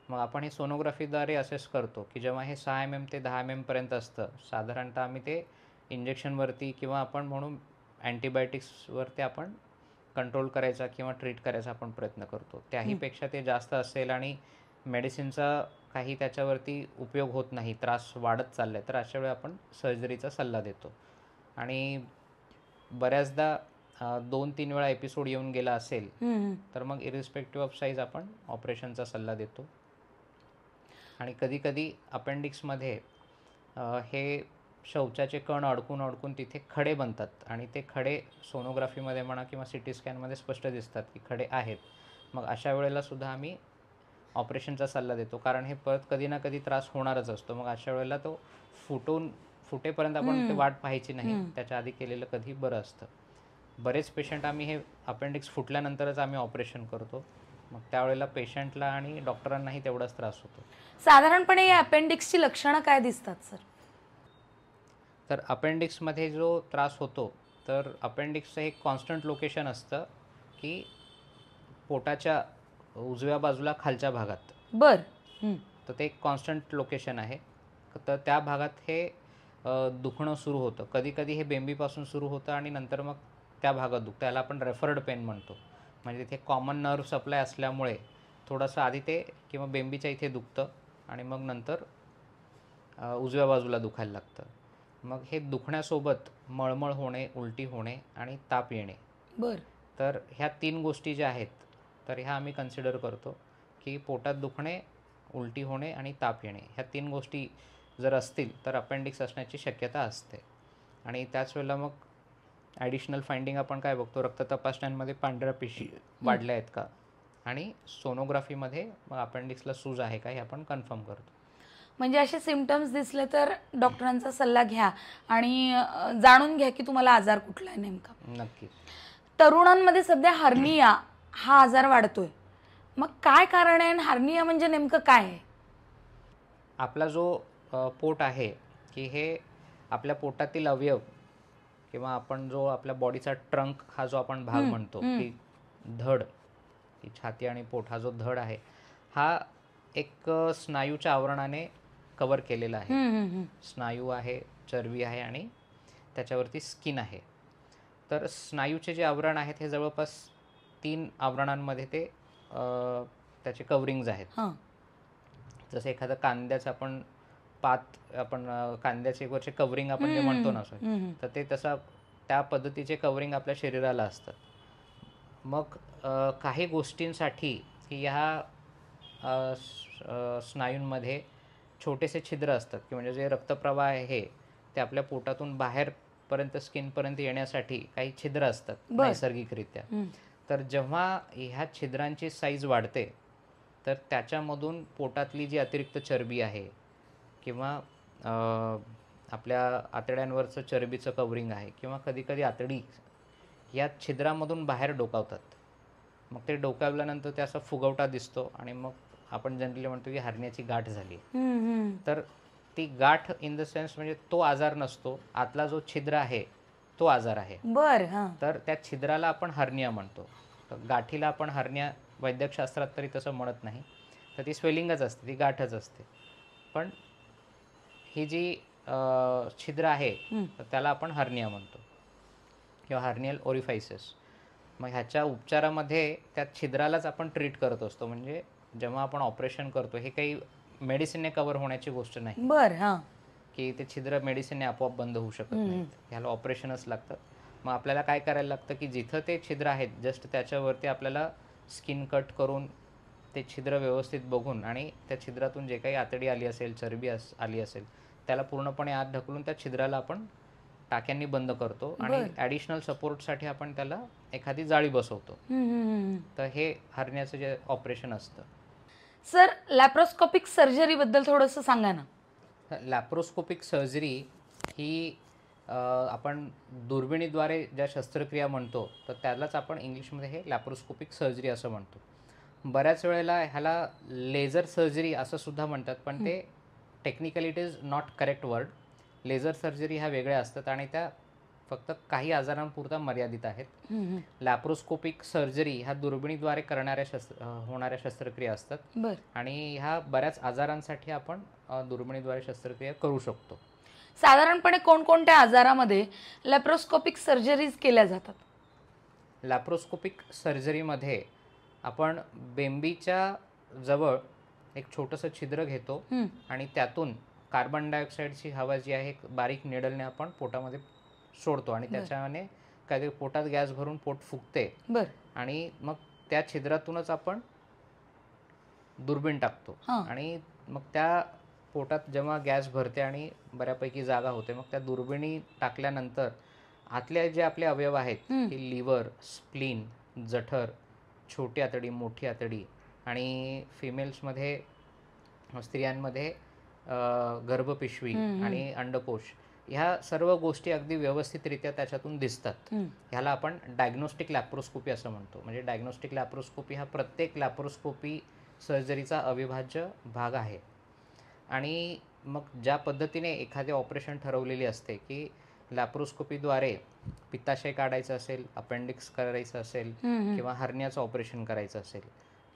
मग आपण हे सोनोग्राफीद्वारे असेस करतो की जेव्हा हे 6 mm ते 10 mm पर्यंत असतं, साधारणतः आम्ही ते इंजेक्शनवरती किंवा आपण म्हणून अँटीबायोटिक्सवरती आपण कंट्रोल करायचा किंवा ट्रीट करायचा आपण प्रयत्न करतो. त्याहीपेक्षा ते जास्त असेल आणि मेडिसिनचा काही त्याच्यावरती उपयोग होत नाही, त्रास वाढत चालला आहे, तर अशा वेळी आपण सर्जरीचा सल्ला देतो. आणि बऱ्याचदा 2-3 वेळा एपिसोड येऊन गेला असेल तर मग इरिस्पेक्टिव्ह ऑफ साईज आपण ऑपरेशनचा सल्ला देतो. आणि कधीकधी अपेंडिक्समध्ये हे शौचाचे कण अडकून अडकून तिथे खडे बनतात आणि ते खडे सोनोग्राफीमध्ये म्हणा किंवा सी टी स्कॅनमध्ये स्पष्ट दिसतात की खडे आहेत. मग अशा वेळेला सुद्धा आम्ही ऑपरेशनचा सल्ला देतो, कारण हे परत कधी ना कधी त्रास होणारच असतो. मग अशा वेळेला तो फुटेपर्यंत आपण ते वाट पाहायची नाही, त्याच्या आधी केलेलं कधी बरं असतं. बरेच पेशंट आम्ही हे अपेंडिक्स फुटल्यानंतरच आम्ही ऑपरेशन करतो, मग त्यावेळेला पेशंटला आणि डॉक्टरांनाही तेवढाच त्रास होतो. साधारणपणे या अपेंडिक्सची लक्षणं काय दिसतात सर? तर अपेंडिक्समध्ये जो त्रास होतो तर अपेंडिक्सचं एक कॉन्स्टंट लोकेशन असतं की पोटाच्या उजव्या बाजूला खालच्या भागात. बर. तर ते एक कॉन्स्टंट लोकेशन आहे. तर त्या भागात हे दुखणं सुरू होतं. कधी कधी हे बेंबीपासून सुरू होतं आणि नंतर मग त्या भागात दुखतं. त्याला आपण रेफर्ड पेन म्हणतो. म्हणजे तिथे कॉमन नर्व सप्लाय असल्यामुळे थोडंसं आधी ते किंवा बेंबीच्या इथे दुखतं आणि मग नंतर उजव्या बाजूला दुखायला लागतं. मग हे दुखण्यासोबत मळमळ होणे, उलटी होणे आणि ताप येणे. बर. तर ह्या 3 गोष्टी ज्या आहेत तर ह्या आम्ही कन्सिडर करतो की पोटात दुखणे, उलटी होणे आणि ताप येणे ह्या 3 गोष्टी जर असतील तर अपेंडिक्स असण्याची शक्यता असते. आणि त्याच वेळेला मग ॲडिशनल फाइंडिंग आपण काय बघतो, रक्त तपासण्यांमध्ये पांढऱ्या पेशी वाढल्या आहेत का आणि सोनोग्राफीमध्ये मग अपेंडिक्सला सूज आहे का हे आपण कन्फर्म करतो. म्हणजे असे सिम्पटम्स दिसले तर डॉक्टरांचा सल्ला घ्या आणि जाणून घ्या की तुम्हाला आजार कुठला आहे नेमका. नक्की. तरुणांमध्ये सध्या हर्निया हा आजार वाढतोय, मग काय कारण आहे? हर्निया म्हणजे नेमकं काय आहे? आपला जो पोट आहे की हे आपल्या पोटातील अवयव किंवा आपण जो आपल्या बॉडीचा ट्रंक हा जो आपण भाग म्हणतो की धड, की छाती आणि पोट हा जो धड आहे हा एक स्नायूच्या आवरणाने कव्हर केलेला आहे. स्नायू आहे, चरबी आहे आणि त्याच्यावरती स्किन आहे. तर स्नायूचे जे आवरण आहेत हे जवळपास 3 आवरणांमध्ये ते त्याचे कवरिंग्ज आहेत. हां. जसं एखादं कांद्याचं आपण कांद्याचे वरचे कवरिंग आपण जे म्हणतो ना सर, तर ते तसा त्या पद्धतीचे कवरिंग आपल्या शरीराला असतात. मग काही गोष्टींसाठी ह्या स्नायूंमध्ये छोटेसे छिद्र असतात, की म्हणजे जे रक्तप्रवाह आहे ते आपल्या पोटातून बाहेरपर्यंत स्किनपर्यंत येण्यासाठी काही छिद्र असतात नैसर्गिकरित्या. तर जेव्हा ह्या छिद्रांची साईज वाढते तर त्याच्यामधून पोटातली जी अतिरिक्त चरबी आहे किंवा आपल्या आतड्यांवरचं चरबीचं कवरिंग आहे किंवा कधीकधी आतडी या छिद्रामधून बाहेर डोकावतात. मग ते डोकावल्यानंतर ते असा फुगवटा दिसतो आणि मग आपण जनरली म्हणतो की हर्नियाची गाठ झाली. तर ती गाठ इन द सेन्स म्हणजे तो आजार नसतो, आतला जो छिद्र आहे तो आजार आहे. तर त्या छिद्राला आपण हर्निया म्हणतो. तर गाठीला आपण हर्निया वैद्यकशास्त्रात तरी तसं म्हणत नाही, तर ती स्वेलिंगच असते, ती गाठच असते. पण ही जी छिद्र आहे तर त्याला आपण हर्निया म्हणतो किंवा हर्नियल ओरिफायसिस. मग ह्याच्या उपचारामध्ये त्या छिद्रालाच आपण ट्रीट करत असतो. म्हणजे जेव्हा आपण ऑपरेशन करतो, हे काही मेडिसिनने कव्हर होण्याची गोष्ट नाही की ते छिद्र मेडिसिनने आपोआप बंद होऊ शकत नाहीत, ह्याला ऑपरेशनच लागतात. मग आपल्याला काय करायला लागतं की जिथं ते छिद्र आहेत जस्ट त्याच्यावरती आपल्याला स्किन कट करून ते छिद्र व्यवस्थित बघून आणि त्या छिद्रातून जे काही आतडी आली असेल, चरबी आली असेल, त्याला पूर्णपणे आत ढकलून त्या छिद्राला आपण टाक्यांनी बंद करतो आणि ॲडिशनल सपोर्टसाठी आपण त्याला एखादी जाळी बसवतो. तर हे हर्नियाचं जे ऑपरेशन असतं. सर, लॅप्रोस्कोपिक सर्जरी बद्दल थोडंसं सांगा ना. लॅप्रोस्कोपिक सर्जरी ही आपण दुर्बिणीद्वारे ज्या शस्त्रक्रिया म्हणतो तर त्यालाच आपण इंग्लिशमध्ये हे लॅप्रोस्कोपिक सर्जरी असं म्हणतो. बऱ्याच वेळेला ह्याला लेझर सर्जरी असं सुद्धा म्हणतात, पण ते technically it is not correct word. Laser surgery ह्या वेगळ्या असतात आणि त्या फक्त काही आजारांपुरता मर्यादित आहेत. लॅप्रोस्कोपिक सर्जरी ह्या दुर्बिणीद्वारे होणाऱ्या शस्त्रक्रिया असतात आणि ह्या बऱ्याच आजारांसाठी आपण दुर्बिणीद्वारे शस्त्रक्रिया करू शकतो. साधारणपणे कोणकोणत्या आजारामध्ये लॅप्रोस्कोपिक सर्जरीज केल्या जातात? लॅप्रोस्कोपिक सर्जरीमध्ये आपण बेंबीच्या जवळ एक छोटंसं छिद्र घेतो आणि त्यातून कार्बन डायऑक्साईडची हवा जी आहे बारीक निडलने आपण पोटामध्ये सोडतो आणि त्याच्याने काय पोटात गॅस भरून पोट फुगते आणि मग त्या छिद्रातूनच आपण दुर्बीण टाकतो आणि मग त्या पोटात जेव्हा गॅस भरते आणि बऱ्यापैकी जागा होते, मग त्या दुर्बिणी टाकल्यानंतर आतले जे आपले अवयव आहेत की लिव्हर, स्प्लीन, जठर, छोटी आतडी, मोठी आतडी आणि फिमेल्समध्ये, स्त्रियांमध्ये गर्भपिशवी आणि अंडकोश, ह्या सर्व गोष्टी अगदी व्यवस्थितरित्या त्याच्यातून दिसतात. ह्याला आपण डायग्नोस्टिक लॅप्रोस्कोपी असं म्हणतो. म्हणजे डायग्नोस्टिक लॅप्रोस्कोपी हा प्रत्येक लॅप्रोस्कोपी सर्जरीचा अविभाज्य भाग आहे. आणि मग ज्या पद्धतीने एखादे ऑपरेशन ठरवलेली असते की लॅप्रोस्कोपीद्वारे पित्ताशय काढायचं असेल, अपेंडिक्स करायचं असेल किंवा हर्नियाचं ऑपरेशन करायचं असेल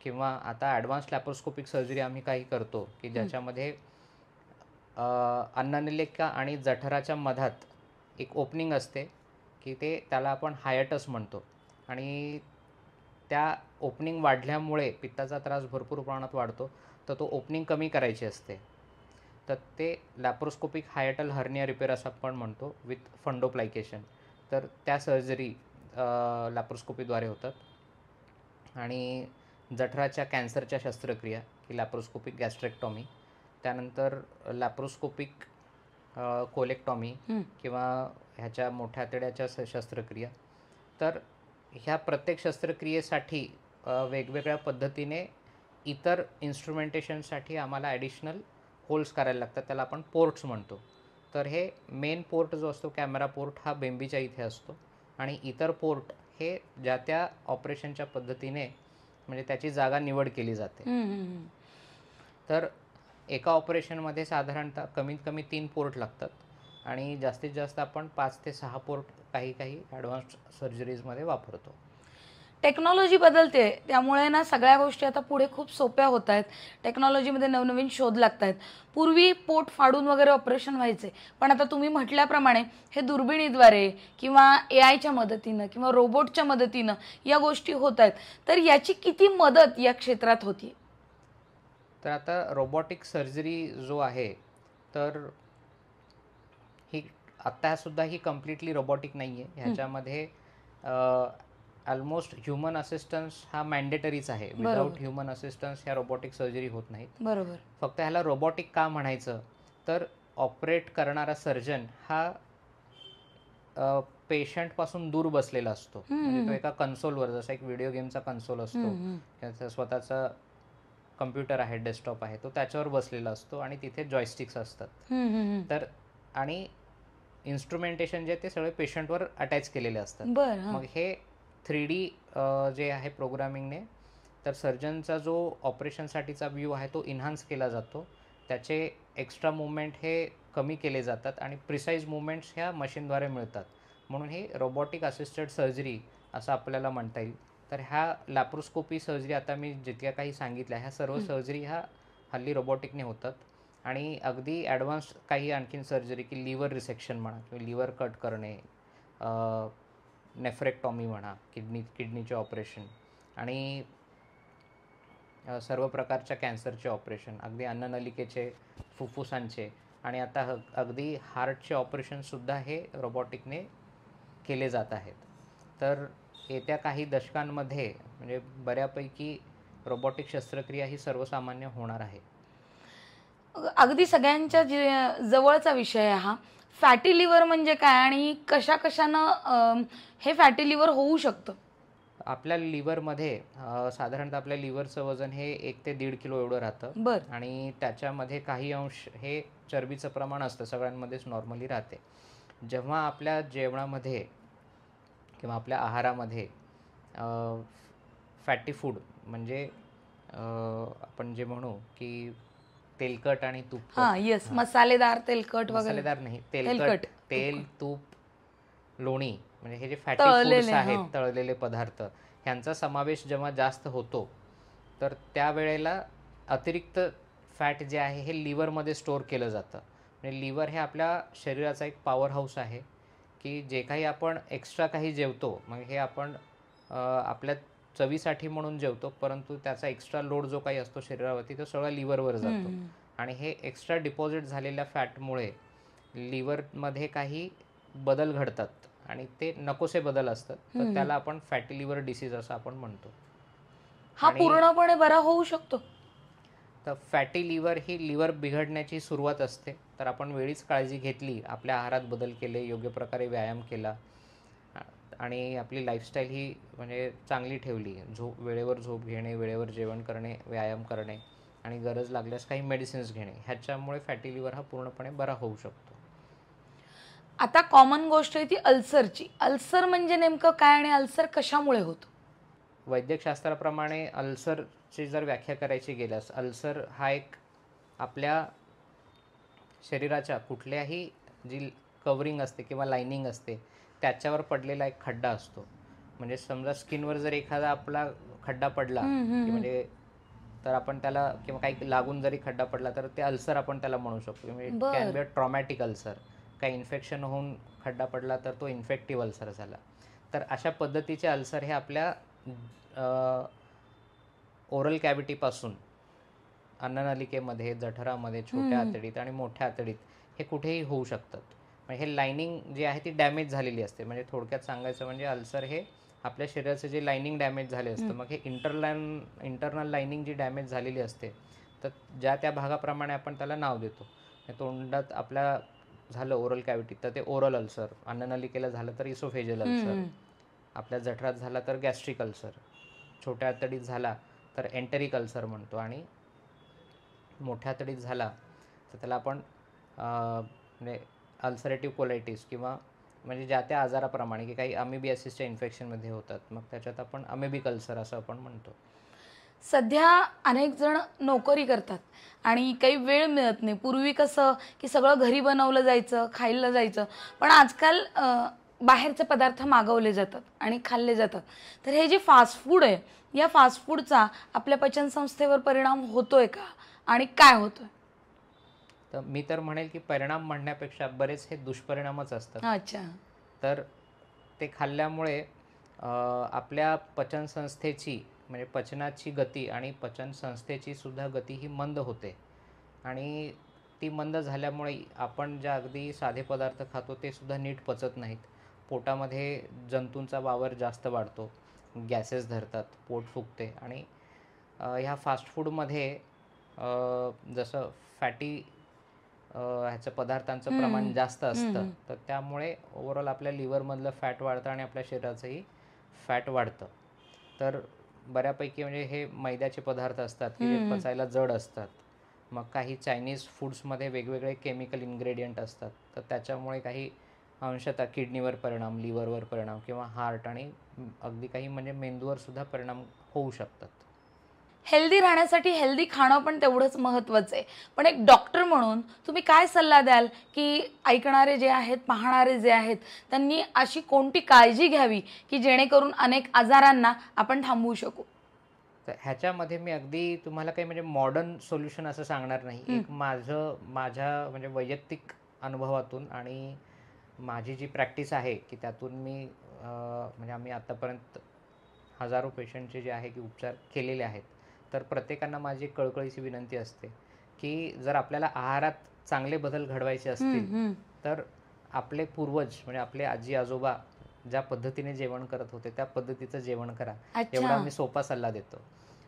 किंवा आता ॲडव्हान्स लॅप्रोस्कोपिक सर्जरी आम्ही काही करतो की ज्याच्यामध्ये अन्ननलिका आणि जठराच्या मधात एक ओपनिंग असते की त्याला आपण हायटस म्हणतो आणि त्या ओपनिंग वाढल्यामुळे पित्ताचा त्रास भरपूर प्रमाणात वाढतो, तर तो ओपनिंग कमी करायची असते. तर ते लॅप्रोस्कोपिक हायटल हर्निया रिपेअर असं आपण म्हणतो विथ फंडोप्लायकेशन. तर त्या सर्जरी लॅप्रोस्कोपीद्वारे होतात. आणि जठराच्या कॅन्सरच्या शस्त्रक्रिया की लॅप्रोस्कोपिक गॅस्ट्रेक्टॉमी, त्यानंतर लॅप्रोस्कोपिक कोलेक्टॉमी किंवा ह्याच्या मोठ्या आतड्याच्या शस्त्रक्रिया. तर ह्या प्रत्येक शस्त्रक्रियेसाठी वेगवेगळ्या पद्धतीने इतर इन्स्ट्रुमेंटेशनसाठी आम्हाला ॲडिशनल होल्स करायला लागतात, त्याला आपण पोर्ट्स म्हणतो. तर हे मेन पोर्ट जो असतो, कॅमेरा पोर्ट, हा बेंबीच्या इथे असतो आणि इतर पोर्ट हे ज्या त्या ऑपरेशनच्या पद्धतीने म्हणजे त्याची जागा निवड केली जाते. तर एका ऑपरेशनमध्ये साधारणतः कमीत कमी 3 पोर्ट लागतात आणि जास्तीत जास्त आपण 5 ते 6 पोर्ट काही ॲडव्हान्स्ड सर्जरीजमध्ये वापरतो. टेक्नॉलॉजी बदलते, त्यामुळे ना सगळ्या गोष्टी आता पुढे खूप सोप्या होत आहेत. टेक्नॉलॉजीमध्ये नवनवीन शोध लागत आहेत. पूर्वी पोट फाडून वगैरे ऑपरेशन व्हायचे, पण आता तुम्ही म्हटल्याप्रमाणे हे दुर्बिणीद्वारे किंवा AIच्या मदतीनं किंवा रोबोटच्या मदतीनं या गोष्टी होत आहेत. तर याची किती मदत या क्षेत्रात होती? तर आता रोबोटिक सर्जरी जो आहे, तर ही आत्तासुद्धा ही कम्प्लिटली रोबोटिक नाही आहे. ह्याच्यामध्ये ऑलमोस्ट ह्युमन असिस्टन्स हा मॅन्डेटरीच आहे. विदाऊट ह्युमन असिस्टन्स ह्या रोबोटिक सर्जरी होत नाहीत. बरोबर. फक्त ह्याला रोबोटिक का म्हणायचं, तर ऑपरेट करणारा सर्जन हा पेशंटपासून दूर बसलेला असतो. म्हणजे तो एका कन्सोलवर, जसा एक व्हिडिओ गेमचा कन्सोल असतो, त्याचा स्वतःचा कम्प्युटर आहे, डेस्कटॉप आहे, तो त्याच्यावर बसलेला असतो आणि तिथे जॉयस्टिक्स असतात. तर आणि इन्स्ट्रुमेंटेशन जे ते सगळे पेशंटवर अटॅच केलेले असतात. मग हे 3D जे आहे प्रोग्रामिंगने, तर सर्जनचा जो ऑपरेशनसाठीचा व्ह्यू आहे तो इन्हान्स केला जातो. त्याचे एक्स्ट्रा मुवमेंट हे कमी केले जातात आणि प्रिसाईज मुवमेंट्स ह्या मशीनद्वारे मिळतात. म्हणून हे रोबोटिक असिस्टेड सर्जरी असं आपल्याला म्हणता येईल. तर ह्या लॅप्रोस्कोपी सर्जरी आता मी जितक्या काही सांगितल्या, ह्या सर्व सर्जरी ह्या हल्ली रोबोटिकने होतात. आणि अगदी ॲडव्हान्स काही आणखीन सर्जरी, की लिव्हर रिसेक्शन म्हणा किंवा लिव्हर कट करणे, नेफ्रेक्टॉमी म्हणा, किडनीचे ऑपरेशन आणि सर्व प्रकारच्या कॅन्सरचे ऑपरेशन, अगदी अन्ननलिकेचे, फुफ्फुसांचे आणि आता अगदी हार्टचे ऑपरेशनसुद्धा हे रोबोटिकने केले जात आहेत. तर येत्या काही दशकांमध्ये म्हणजे बऱ्यापैकी रोबोटिक शस्त्रक्रिया ही सर्वसामान्य होणार आहे. अगदी सगळ्यांच्या जवळचा विषय आहे हा. फॅटी लिव्हर म्हणजे काय आणि कशा कशानं हे फॅटी लिव्हर होऊ शकतं? आपल्या लिव्हरमध्ये साधारणतः आपल्या लिव्हरचं वजन हे 1 ते 1.5 किलो एवढं राहतं. आणि त्याच्यामध्ये काही अंश हे चरबीचं प्रमाण असतं, सगळ्यांमध्येच नॉर्मली राहते. जेव्हा आपल्या जेवणामध्ये किंवा आपल्या आहारामध्ये फॅटी फूड म्हणजे आपण जे म्हणू की तेलकट आणि तूप, मसालेदार, तेलकट वगैरे, मसालेदार नाही, तेलकट, तेल, तूप, लोणी, म्हणजे हे जे फॅटी फूड्स आहेत, तळलेले पदार्थ, ह्यांचा समावेश जेव्हा जास्त होतो, तर त्यावेळेला अतिरिक्त फॅट जे आहे हे लिव्हरमध्ये स्टोअर केलं जातं. म्हणजे लिव्हर हे आपल्या शरीराचा एक पॉवर हाऊस आहे, की जे काही आपण एक्स्ट्रा काही जेवतो, मग हे आपण आपल्या चवीसाठी म्हणून जेवतो, परंतु त्याचा एक्स्ट्रा लोड जो काही असतो शरीरावरती तो सगळा लिव्हरवर जातो. आणि हे एक्स्ट्रा डिपॉझिट झालेल्या फॅटमुळे लिव्हरमध्ये काही बदल घडतात आणि ते नकोसे बदल असतात. तर त्याला आपण फॅटी लिव्हर डिसीज असं आपण म्हणतो. हा पूर्णपणे बरा होऊ शकतो? तर फॅटी लिव्हर ही लिव्हर बिघडण्याची सुरुवात असते. तर आपण वेळीच काळजी घेतली, आपल्या आहारात बदल केले, योग्य प्रकारे व्यायाम केला आणि आपली लाईफस्टाईल ही म्हणजे चांगली ठेवली, वेळेवर झोप घेणे, वेळेवर जेवण करणे, व्यायाम करणे आणि गरज लागल्यास काही मेडिसिन्स घेणे, ह्याच्यामुळे फॅटी लिव्हर हा पूर्णपणे बरा होऊ शकतो. आता कॉमन गोष्ट आहे ती अल्सरची. अल्सर म्हणजे नेमकं काय आणि अल्सर कशामुळे होतो? वैद्यकशास्त्राप्रमाणे अल्सरची जर व्याख्या करायची गेल्यास, अल्सर हा एक आपल्या शरीराच्या कुठल्याही जी कवरिंग असते किंवा लायनिंग असते त्याच्यावर पडलेला एक खड्डा असतो. म्हणजे समजा स्किनवर जर एखादा आपला खड्डा पडला की म्हणजे तर आपण त्याला किंवा काही लागून जरी खड्डा पडला तर ते अल्सर आपण त्याला म्हणू शकतो. म्हणजे can be a traumatic ulcer. काही इन्फेक्शन होऊन खड्डा पडला तर तो इन्फेक्टिव्ह अल्सर झाला. तर अशा पद्धतीचे अल्सर हे आपल्या ओरल कॅव्हिटीपासून अन्ननलिकेमध्ये, जठरामध्ये, छोट्या आतडीत आणि मोठ्या आतडीत हे कुठेही होऊ शकतात. म्हणजे हे लायनिंग जी आहे ती डॅमेज झालेली असते. म्हणजे थोडक्यात सांगायचं म्हणजे अल्सर हे आपल्या शरीराचं जे लायनिंग डॅमेज झाले असतं, मग हे इंटरनल लायनिंग जी डॅमेज झालेली असते, तर ज्या त्या भागाप्रमाणे आपण त्याला नाव देतो. तोंडात आपल्या झालं ओरल कॅव्हिटीत तर ते ओरल अल्सर, अन्ननलिकेला झालं तर इसोफेजियल अल्सर, आपल्या जठरात झाला तर गॅस्ट्रिक अल्सर, छोट्या आतडीत झाला तर एंटेरिक अल्सर म्हणतो आणि मोठ्या आतडीत झाला तर त्याला आपण म्हणजे अल्सरेटिव्ह कोलायटिस किंवा म्हणजे ज्या त्या आजाराप्रमाणे की काही अमेबियासिसच्या इन्फेक्शनमध्ये होतात, मग त्याच्यात आपण अमेबिक अल्सर असं आपण म्हणतो. सध्या अनेक जण नोकरी करतात आणि काही वेळ मिळत नाही. पूर्वी कसं की सगळं घरी बनवलं जायचं, खायला जायचं, पण आजकाल बाहेरचे पदार्थ मागवले जातात आणि खाल्ले जातात, तर हे जे फास्ट फूड आहे, या फास्ट फूडचा आपल्या पचनसंस्थेवर परिणाम होतोय का आणि काय होतोय? तर मी तर म्हणेल की परिणाम म्हणण्यापेक्षा बरेच हे दुष्परिणामच असतात. अच्छा. तर ते खाल्ल्यामुळे आपल्या पचनसंस्थेची म्हणजे पचनाची गती आणि पचनसंस्थेची सुद्धा गती ही मंद होते आणि ती मंद झाल्यामुळे आपण ज्या अगदी साधे पदार्थ खातो ते सुद्धा नीट पचत नाहीत. पोटामध्ये जंतूंचा वावर जास्त वाढतो, गॅसेस धरतात, पोट फुगते आणि ह्या फास्ट फूडमध्ये जसं फॅटी ह्याचं पदार्थांचं प्रमाण जास्त असतं, तर त्यामुळे ओव्हरऑल आपल्या लिव्हरमधलं फॅट वाढतं आणि आपल्या शरीराचंही फॅट वाढतं. तर बऱ्यापैकी म्हणजे हे मैद्याचे पदार्थ असतात की जे पचायला जड असतात. मग काही चायनीज फूड्समध्ये वेगवेगळे केमिकल इन्ग्रेडियंट असतात, तर त्याच्यामुळे काही अंशतः किडनीवर परिणाम, लिव्हरवर परिणाम किंवा हार्ट आणि अगदी काही म्हणजे मेंदूवर सुद्धा परिणाम होऊ शकतात. हेल्दी राहण्यासाठी हेल्दी खाणं पण तेवढंच महत्त्वाचं आहे. पण एक डॉक्टर म्हणून तुम्ही काय सल्ला द्याल, की ऐकणारे जे आहेत, पाहणारे जे आहेत, त्यांनी अशी कोणती काळजी घ्यावी की जेणेकरून अनेक आजारांना आपण थांबवू शकू? तर ह्याच्यामध्ये मी अगदी तुम्हाला काही म्हणजे मॉडर्न सोल्युशन असं सांगणार नाही. एक माझ्या म्हणजे वैयक्तिक अनुभवातून आणि माझी जी प्रॅक्टिस आहे की त्यातून मी म्हणजे आम्ही आत्तापर्यंत हजारो पेशंटचे जे आहे की उपचार केलेले आहेत. तर प्रत्येकांना माझी एक कळकळीची विनंती असते की जर आपल्याला आहारात चांगले बदल घडवायचे असतील तर आपले पूर्वज म्हणजे आपले आजी आजोबा ज्या पद्धतीने जेवण करत होते त्या पद्धतीचं जेवण करा, एवढा मी सोपा सल्ला देतो.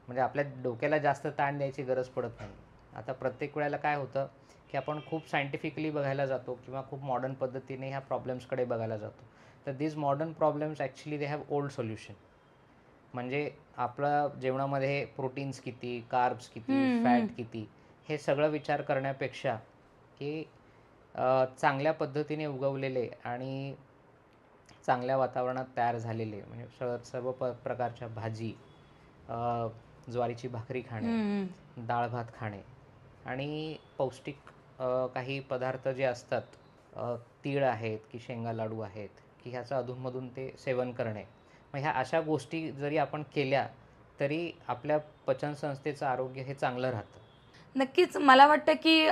म्हणजे आपल्या डोक्याला जास्त ताण द्यायची गरज पडत नाही. आता प्रत्येक वेळेला काय होतं की आपण खूप सायंटिफिकली बघायला जातो किंवा खूप मॉडर्न पद्धतीने ह्या प्रॉब्लेम्सकडे बघायला जातो. तर these modern problems actually they have old solution. म्हणजे आपल्या जेवणामध्ये प्रोटीन्स किती, कार्ब्स किती, फॅट किती, हे सगळं विचार करण्यापेक्षा की चांगल्या पद्धतीने उगवलेले आणि चांगल्या वातावरणात तयार झालेले म्हणजे सर्व प्रकारच्या भाजी, ज्वारीची भाकरी खाणे, डाळ भात खाणे आणि पौष्टिक काही पदार्थ जे असतात, तीळ आहेत की शेंगा लाडू आहेत की ह्याचं अधूनमधून ते सेवन करणे. मग ह्या अशा गोष्टी जरी आपण केल्या तरी आपल्या पचनसंस्थेचं आरोग्य हे चांगलं राहतं. नक्कीच मला वाटतं की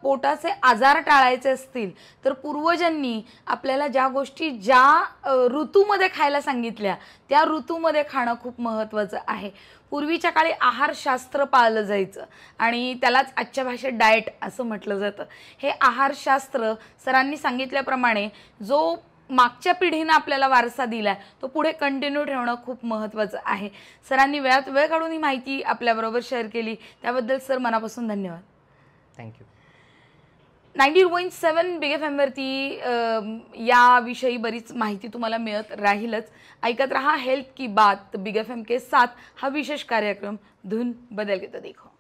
पोटाचे आजार टाळायचे असतील तर पूर्वजांनी आपल्याला ज्या गोष्टी ज्या ऋतूमध्ये खायला सांगितल्या त्या ऋतूमध्ये खाणं खूप महत्त्वाचं आहे. पूर्वीच्या काळी आहारशास्त्र पाळलं जायचं आणि त्यालाच आजच्या भाषेत डाएट असं म्हटलं जातं. हे आहारशास्त्र सरांनी सांगितल्याप्रमाणे जो मागच्या पिढीने आपल्याला वारसा दिलाय तो पुढे कंटिन्यू ठेवणं खूप महत्त्वाचं आहे. सरांनी वेळात वेळ काढून ही माहिती आपल्याबरोबर शेअर केली त्याबद्दल सर मनापासून धन्यवाद. थँक्यू. 90.7 बिग FM वरती याविषयी बरीच माहिती तुम्हाला मिळत राहीलच. ऐकत रहा हेल्थ की बात बिग FM के साथ हा विशेष कार्यक्रम धुन बदल के तो देखो.